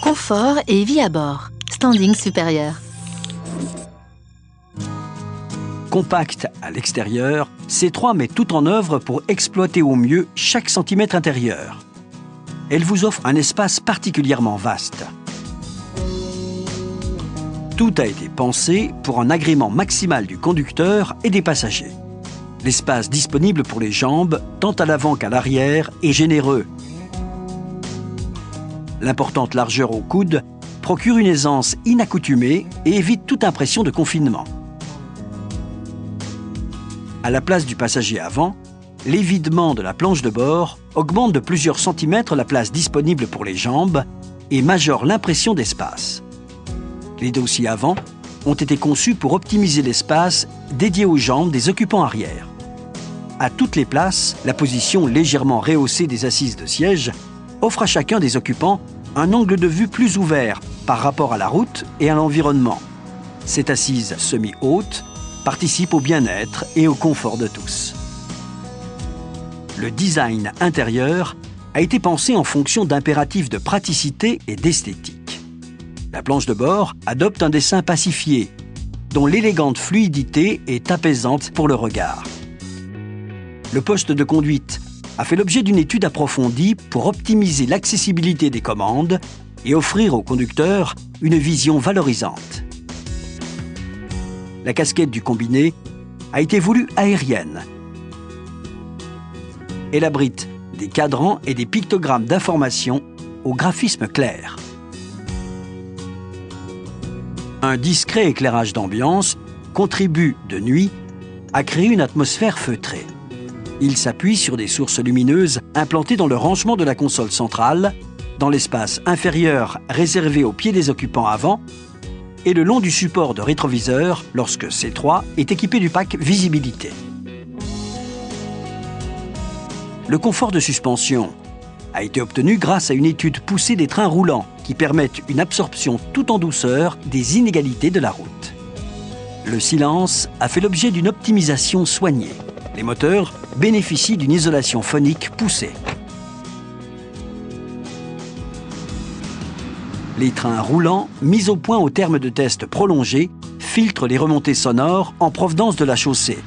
Confort et vie à bord. Standing supérieur. Compact à l'extérieur, C3 met tout en œuvre pour exploiter au mieux chaque centimètre intérieur. Elle vous offre un espace particulièrement vaste. Tout a été pensé pour un agrément maximal du conducteur et des passagers. L'espace disponible pour les jambes, tant à l'avant qu'à l'arrière, est généreux. L'importante largeur au coude procure une aisance inaccoutumée et évite toute impression de confinement. À la place du passager avant, l'évidement de la planche de bord augmente de plusieurs centimètres la place disponible pour les jambes et majore l'impression d'espace. Les dossiers avant ont été conçus pour optimiser l'espace dédié aux jambes des occupants arrière. À toutes les places, la position légèrement rehaussée des assises de siège offre à chacun des occupants un angle de vue plus ouvert par rapport à la route et à l'environnement. Cette assise semi-haute participe au bien-être et au confort de tous. Le design intérieur a été pensé en fonction d'impératifs de praticité et d'esthétique. La planche de bord adopte un dessin pacifié, dont l'élégante fluidité est apaisante pour le regard. Le poste de conduite a fait l'objet d'une étude approfondie pour optimiser l'accessibilité des commandes et offrir au conducteur une vision valorisante. La casquette du combiné a été voulue aérienne. Elle abrite des cadrans et des pictogrammes d'information au graphisme clair. Un discret éclairage d'ambiance contribue, de nuit, à créer une atmosphère feutrée. Il s'appuie sur des sources lumineuses implantées dans le rangement de la console centrale, dans l'espace inférieur réservé aux pieds des occupants avant et le long du support de rétroviseur lorsque C3 est équipé du pack visibilité. Le confort de suspension a été obtenu grâce à une étude poussée des trains roulants qui permettent une absorption tout en douceur des inégalités de la route. Le silence a fait l'objet d'une optimisation soignée. Les moteurs bénéficient d'une isolation phonique poussée. Les trains roulants, mis au point au terme de tests prolongés, filtrent les remontées sonores en provenance de la chaussée.